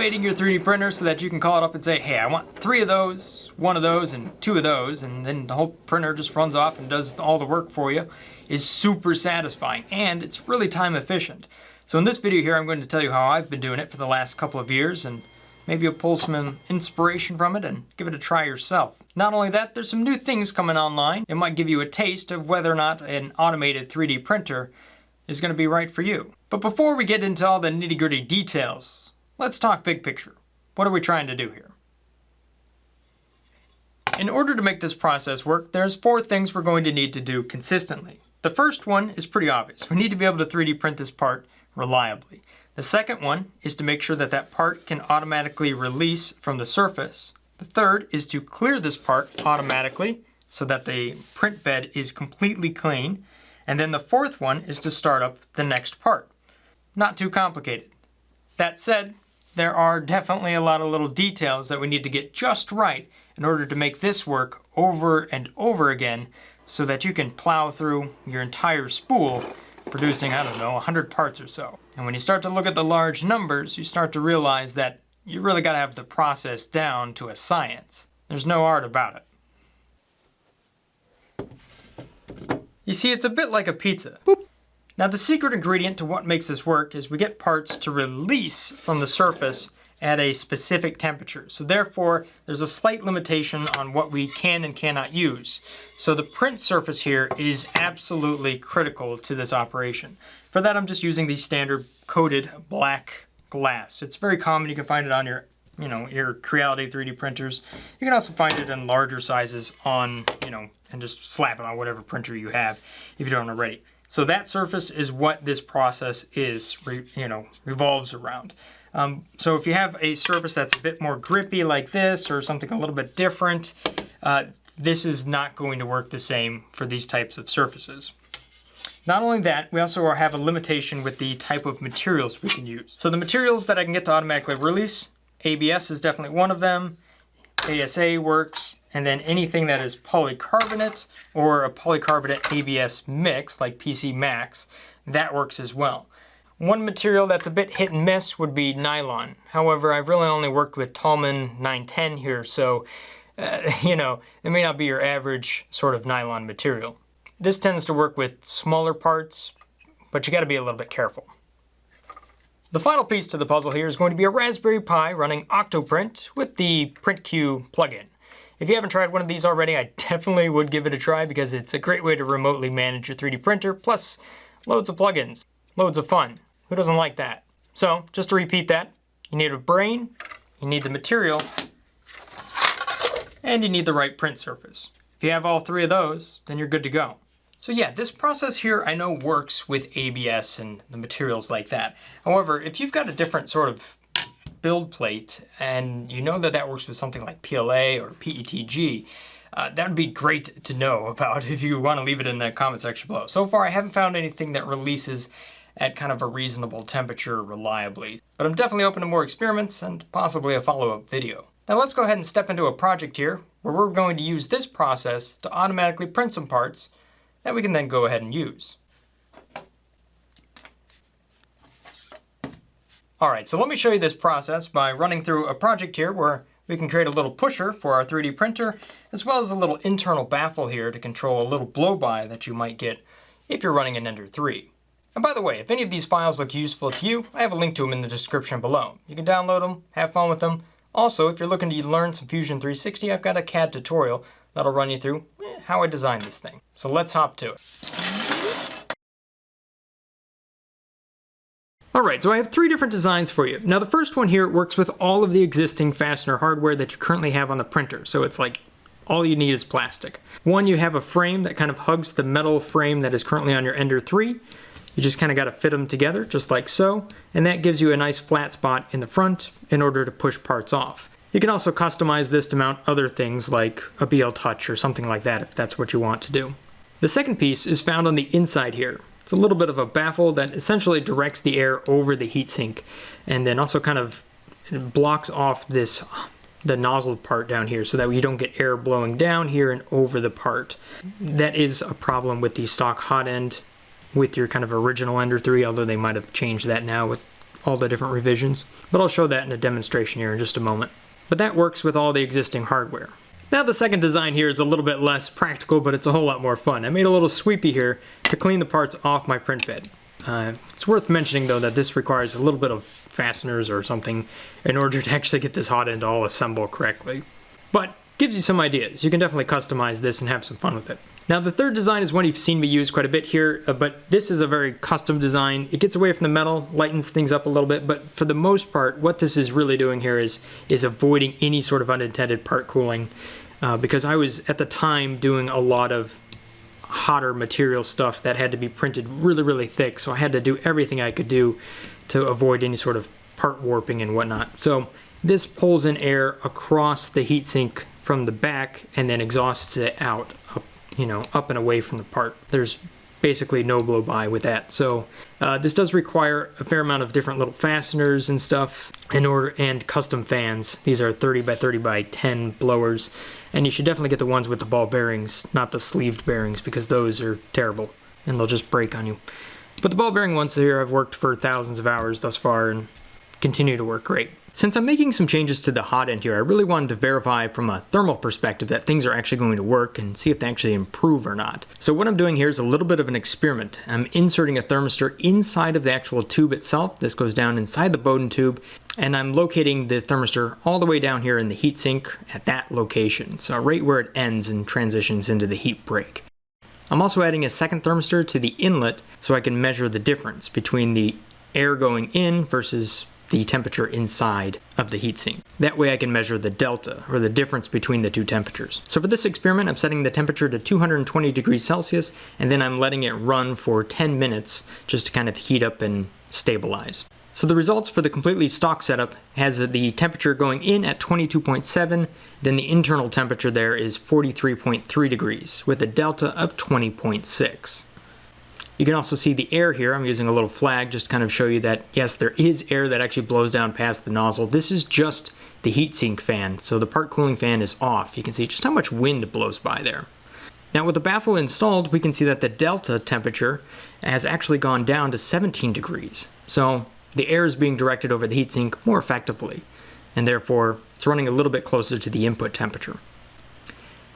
automating your 3D printer so that you can call it up and say, hey, I want 3 of those, 1 of those, and 2 of those, and then the whole printer just runs off and does all the work for you, is super satisfying, and it's really time efficient. So in this video here, I'm going to tell you how I've been doing it for the last couple of years, and maybe you'll pull some inspiration from it and give it a try yourself. Not only that, there's some new things coming online. It might give you a taste of whether or not an automated 3D printer is going to be right for you. But before we get into all the nitty-gritty details, let's talk big picture. What are we trying to do here? In order to make this process work, there's 4 things we're going to need to do consistently. The first one is pretty obvious. We need to be able to 3D print this part reliably. The second one is to make sure that that part can automatically release from the surface. The third is to clear this part automatically so that the print bed is completely clean. And then the fourth one is to start up the next part. Not too complicated. That said, there are definitely a lot of little details that we need to get just right in order to make this work over and over again so that you can plow through your entire spool producing, I don't know, 100 parts or so. And when you start to look at the large numbers, you start to realize that you really got to have the process down to a science. There's no art about it. You see, it's a bit like a pizza. Boop. Now the secret ingredient to what makes this work is we get parts to release from the surface at a specific temperature. So therefore, there's a slight limitation on what we can and cannot use. So the print surface here is absolutely critical to this operation. For that, I'm just using the standard coated black glass. It's very common. You can find it on your Creality 3D printers. You can also find it in larger sizes on, and just slap it on whatever printer you have if you don't already. So that surface is what this process revolves around. So if you have a surface that's a bit more grippy like this or something a little bit different, this is not going to work the same for these types of surfaces. Not only that, we also have a limitation with the type of materials we can use. So the materials that I can get to automatically release, ABS is definitely one of them, ASA works, and then anything that is polycarbonate or a polycarbonate ABS mix like PC Max, that works as well. One material that's a bit hit and miss would be nylon. However, I've really only worked with Tallman 910 here, so it may not be your average sort of nylon material. This tends to work with smaller parts, but you got to be a little bit careful. The final piece to the puzzle here is going to be a Raspberry Pi running Octoprint with the PrintQ plugin. If you haven't tried one of these already, I definitely would give it a try because it's a great way to remotely manage your 3D printer, plus loads of plugins, loads of fun. Who doesn't like that? So, just to repeat that, you need a brain, you need the material, and you need the right print surface. If you have all 3 of those, then you're good to go. So yeah, this process here I know works with ABS and the materials like that. However, if you've got a different sort of build plate and you know that that works with something like PLA or PETG, that would be great to know about if you want to leave it in the comment section below. So far I haven't found anything that releases at kind of a reasonable temperature reliably, but I'm definitely open to more experiments and possibly a follow-up video. Now let's go ahead and step into a project here where we're going to use this process to automatically print some parts that we can then go ahead and use. Alright, so let me show you this process by running through a project here where we can create a little pusher for our 3D printer, as well as a little internal baffle here to control a little blow-by that you might get if you're running an Ender 3. And by the way, if any of these files look useful to you, I have a link to them in the description below. You can download them, have fun with them. Also, if you're looking to learn some Fusion 360, I've got a CAD tutorial that'll run you through how I designed this thing. So let's hop to it. Alright, so I have 3 different designs for you. Now the first one here works with all of the existing fastener hardware that you currently have on the printer. So it's like all you need is plastic. One, you have a frame that kind of hugs the metal frame that is currently on your Ender 3. You just kind of got to fit them together just like so, and that gives you a nice flat spot in the front in order to push parts off. You can also customize this to mount other things like a BL Touch or something like that if that's what you want to do. The second piece is found on the inside here. It's a little bit of a baffle that essentially directs the air over the heatsink and then also kind of blocks off the nozzle part down here so that you don't get air blowing down here and over the part. That is a problem with the stock hot end with your kind of original Ender 3, although they might have changed that now with all the different revisions, but I'll show that in a demonstration here in just a moment. But that works with all the existing hardware. Now the second design here is a little bit less practical, but it's a whole lot more fun. I made a little sweepy here to clean the parts off my print bed. It's worth mentioning though that this requires a little bit of fasteners or something in order to actually get this hot end all assembled correctly. But gives you some ideas. You can definitely customize this and have some fun with it. Now the third design is one you've seen me use quite a bit here, but this is a very custom design. It gets away from the metal, lightens things up a little bit, but for the most part, what this is really doing here is avoiding any sort of unintended part cooling, because I was at the time doing a lot of hotter material stuff that had to be printed really, really thick, so I had to do everything I could do to avoid any sort of part warping and whatnot. So this pulls in air across the heatsink from the back and then exhausts it out, up and away from the part. There's basically no blow by with that. So this does require a fair amount of different little fasteners and stuff and custom fans. These are 30 by 30 by 10 blowers, and you should definitely get the ones with the ball bearings, not the sleeved bearings, because those are terrible and they'll just break on you. But the ball bearing ones here have worked for thousands of hours thus far and continue to work great. Since I'm making some changes to the hot end here, I really wanted to verify from a thermal perspective that things are actually going to work and see if they actually improve or not. So what I'm doing here is a little bit of an experiment. I'm inserting a thermistor inside of the actual tube itself. This goes down inside the Bowden tube, and I'm locating the thermistor all the way down here in the heatsink at that location. So right where it ends and transitions into the heat break. I'm also adding a second thermistor to the inlet so I can measure the difference between the air going in versus the temperature inside of the heatsink. That way I can measure the delta, or the difference between the two temperatures. So for this experiment, I'm setting the temperature to 220 degrees Celsius, and then I'm letting it run for 10 minutes just to kind of heat up and stabilize. So the results for the completely stock setup has the temperature going in at 22.7, then the internal temperature there is 43.3 degrees, with a delta of 20.6. You can also see the air here. I'm using a little flag just to kind of show you that, yes, there is air that actually blows down past the nozzle. This is just the heatsink fan, so the part cooling fan is off. You can see just how much wind blows by there. Now with the baffle installed, we can see that the delta temperature has actually gone down to 17 degrees. So the air is being directed over the heatsink more effectively, and therefore it's running a little bit closer to the input temperature.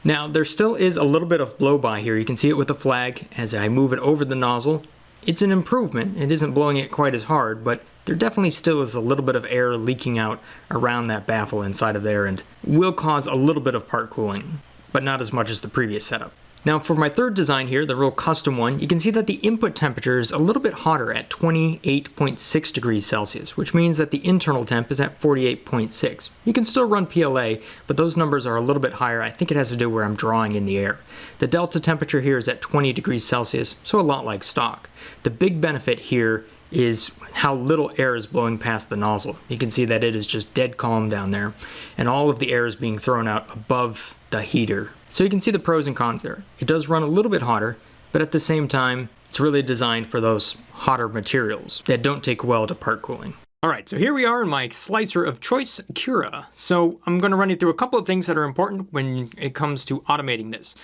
Now there still is a little bit of blow by here. You can see it with the flag as I move it over the nozzle. It's an improvement. It isn't blowing it quite as hard, but there definitely still is a little bit of air leaking out around that baffle inside of there and will cause a little bit of part cooling, but not as much as the previous setup. Now for my third design here, the real custom one, you can see that the input temperature is a little bit hotter at 28.6 degrees Celsius, which means that the internal temp is at 48.6. You can still run PLA, but those numbers are a little bit higher. I think it has to do where I'm drawing in the air. The delta temperature here is at 20 degrees Celsius, so a lot like stock. The big benefit here is how little air is blowing past the nozzle. You can see that it is just dead calm down there, and all of the air is being thrown out above the heater. So you can see the pros and cons there. It does run a little bit hotter, but at the same time, it's really designed for those hotter materials that don't take well to part cooling. All right, so here we are in my slicer of choice, Cura. So I'm going to run you through a couple of things that are important when it comes to automating this.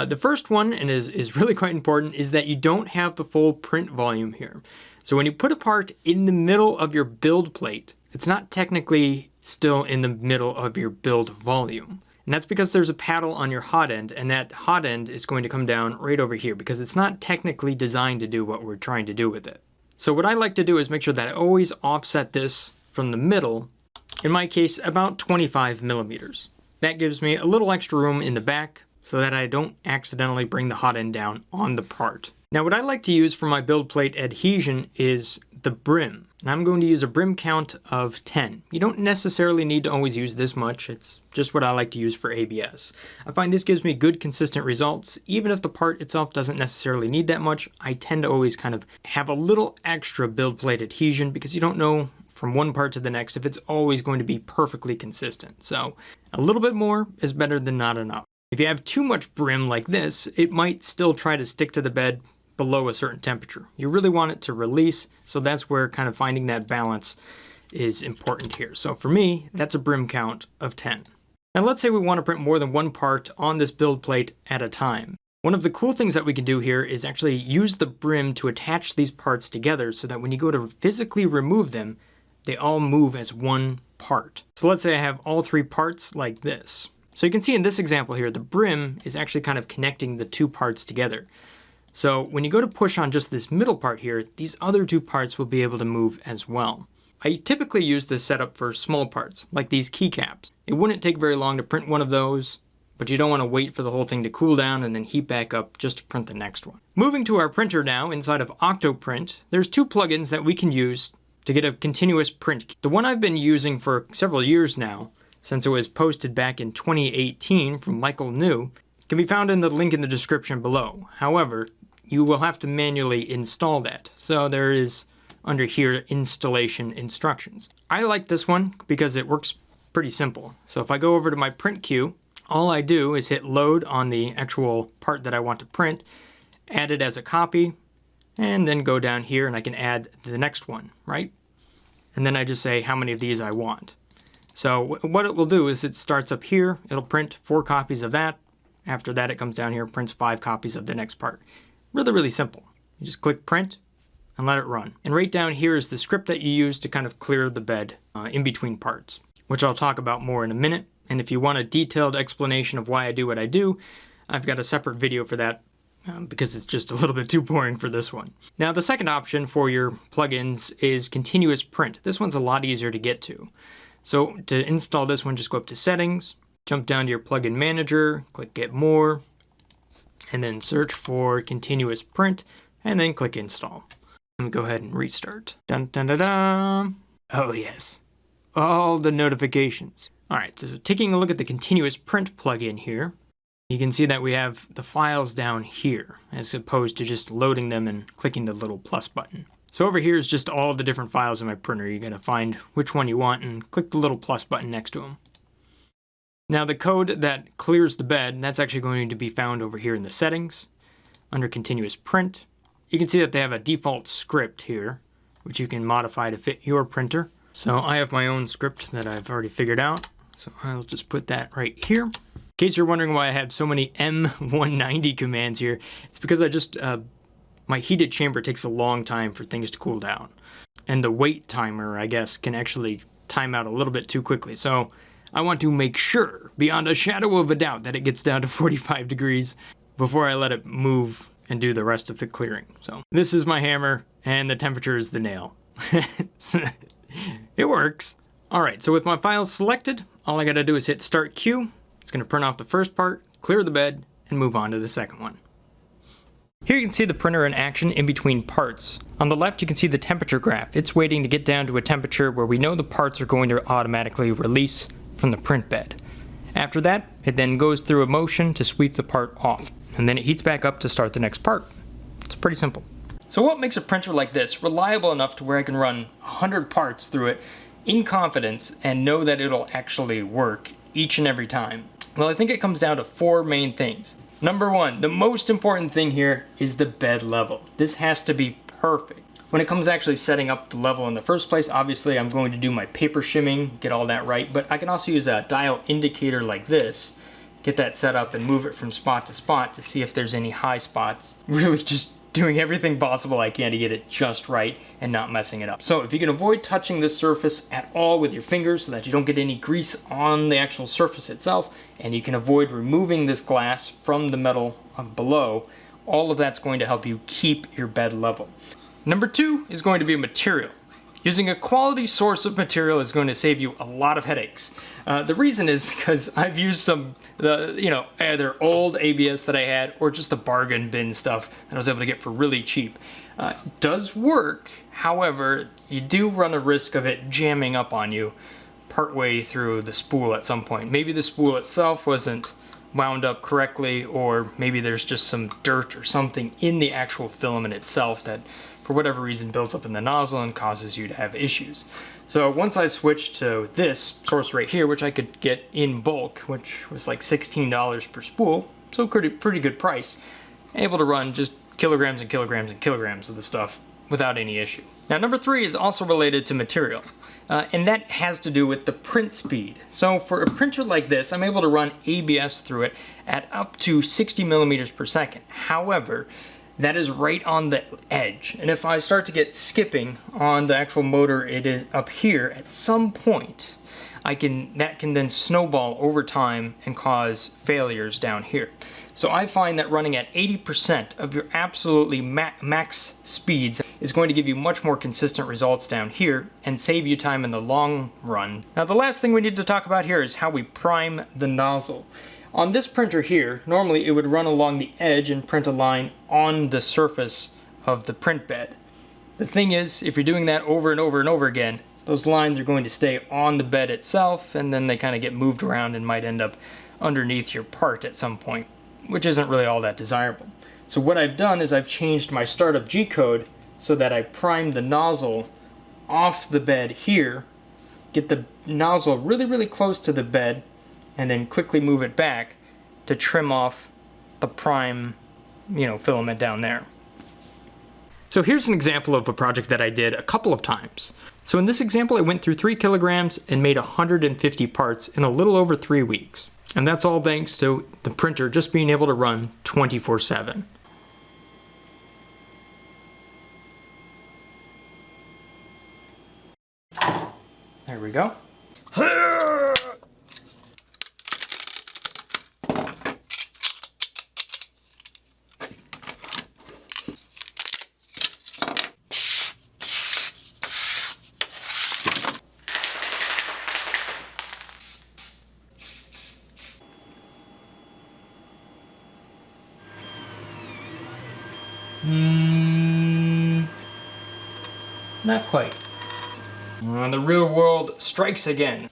The first one, and is really quite important, is that you don't have the full print volume here. So when you put a part in the middle of your build plate, it's not technically still in the middle of your build volume. And that's because there's a paddle on your hot end, and that hot end is going to come down right over here because it's not technically designed to do what we're trying to do with it. So what I like to do is make sure that I always offset this from the middle, in my case about 25 millimeters. That gives me a little extra room in the back so that I don't accidentally bring the hot end down on the part. Now what I like to use for my build plate adhesion is the brim. And I'm going to use a brim count of 10. You don't necessarily need to always use this much. It's just what I like to use for ABS. I find this gives me good consistent results. Even if the part itself doesn't necessarily need that much, I tend to always kind of have a little extra build plate adhesion because you don't know from one part to the next if it's always going to be perfectly consistent. So a little bit more is better than not enough. If you have too much brim like this, it might still try to stick to the bed below a certain temperature. You really want it to release, so that's where kind of finding that balance is important here. So for me, that's a brim count of 10. Now let's say we want to print more than one part on this build plate at a time. One of the cool things that we can do here is actually use the brim to attach these parts together so that when you go to physically remove them, they all move as one part. So let's say I have all three parts like this. So you can see in this example here, the brim is actually kind of connecting the two parts together. So when you go to push on just this middle part here, these other two parts will be able to move as well. I typically use this setup for small parts, like these keycaps. It wouldn't take very long to print one of those, but you don't want to wait for the whole thing to cool down and then heat back up just to print the next one. Moving to our printer now, inside of Octoprint, there's two plugins that we can use to get a continuous print. The one I've been using for several years now, since it was posted back in 2018 from Michael New, can be found in the link in the description below. However, you will have to manually install that. So there is under here installation instructions. I like this one because it works pretty simple. So if I go over to my print queue, all I do is hit load on the actual part that I want to print, add it as a copy, and then go down here and I can add the next one, right? And then I just say how many of these I want. So what it will do is it starts up here, it'll print 4 copies of that. After that, it comes down here, prints 5 copies of the next part. Really, really simple. You just click print and let it run. And right down here is the script that you use to kind of clear the bed in between parts, which I'll talk about more in a minute. And if you want a detailed explanation of why I do what I do, I've got a separate video for that because it's just a little bit too boring for this one. Now, the second option for your plugins is continuous print. This one's a lot easier to get to. So to install this one, just go up to settings, jump down to your plugin manager, click get more, and then search for continuous print, and then click install. And go ahead and restart. Dun dun dun dun. Oh yes, all the notifications. All right, so taking a look at the continuous print plugin here, you can see that we have the files down here, as opposed to just loading them and clicking the little plus button. So over here is just all the different files in my printer. You're going to find which one you want and click the little plus button next to them. Now the code that clears the bed, that's actually going to be found over here in the settings, under continuous print. You can see that they have a default script here, which you can modify to fit your printer. So I have my own script that I've already figured out. So I'll just put that right here. In case you're wondering why I have so many M190 commands here, it's because I just, my heated chamber takes a long time for things to cool down. And the wait timer, I guess, can actually time out a little bit too quickly. So I want to make sure, beyond a shadow of a doubt, that it gets down to 45 degrees before I let it move and do the rest of the clearing. So this is my hammer, and the temperature is the nail. It works. All right, so with my files selected, all I gotta do is hit Start Queue. It's gonna print off the first part, clear the bed, and move on to the second one. Here you can see the printer in action in between parts. On the left, you can see the temperature graph. It's waiting to get down to a temperature where we know the parts are going to automatically release from the print bed. After that, it then goes through a motion to sweep the part off, and then it heats back up to start the next part. It's pretty simple. So what makes a printer like this reliable enough to where I can run 100 parts through it in confidence and know that it'll actually work each and every time? Well, I think it comes down to 4 main things. Number 1, the most important thing here is the bed level. This has to be perfect. When it comes to actually setting up the level in the first place, obviously I'm going to do my paper shimming, get all that right, but I can also use a dial indicator like this, get that set up and move it from spot to see if there's any high spots. Really just doing everything possible I can to get it just right and not messing it up. So if you can avoid touching this surface at all with your fingers so that you don't get any grease on the actual surface itself, and you can avoid removing this glass from the metal below, all of that's going to help you keep your bed level. Number 2 is going to be material. Using a quality source of material is going to save you a lot of headaches. The reason is because I've used some, either old ABS that I had or just the bargain bin stuff that I was able to get for really cheap. It does work, however, you do run a risk of it jamming up on you partway through the spool at some point. Maybe the spool itself wasn't wound up correctly, or maybe there's just some dirt or something in the actual filament itself that for whatever reason builds up in the nozzle and causes you to have issues. So once I switched to this source right here, which I could get in bulk, which was like $16 per spool, so pretty good price, able to run just kilograms and kilograms and kilograms of the stuff without any issue. Now number 3 is also related to material, and that has to do with the print speed. So for a printer like this, I'm able to run ABS through it at up to 60 millimeters per second. However, that is right on the edge. And if I start to get skipping on the actual motor, it is up here, at some point, that can then snowball over time and cause failures down here. So I find that running at 80% of your absolutely max speeds is going to give you much more consistent results down here and save you time in the long run. Now the last thing we need to talk about here is how we prime the nozzle. On this printer here, normally it would run along the edge and print a line on the surface of the print bed. The thing is, if you're doing that over and over and over again, those lines are going to stay on the bed itself, and then they kind of get moved around and might end up underneath your part at some point, which isn't really all that desirable. So what I've done is I've changed my startup G-code so that I prime the nozzle off the bed here, get the nozzle really, really close to the bed, and then quickly move it back to trim off the prime, filament down there. So here's an example of a project that I did a couple of times. So in this example, I went through 3 kilograms and made 150 parts in a little over 3 weeks. And that's all thanks to the printer just being able to run 24/7. There we go. Not quite. The real world strikes again.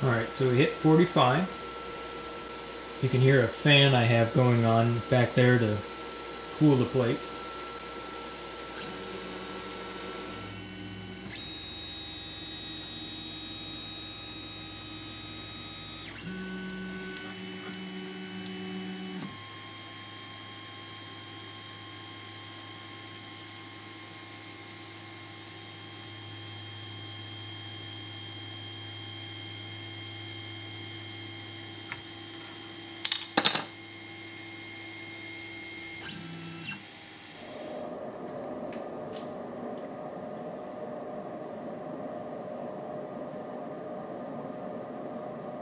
Alright, so we hit 45. You can hear a fan I have going on back there to cool the plate.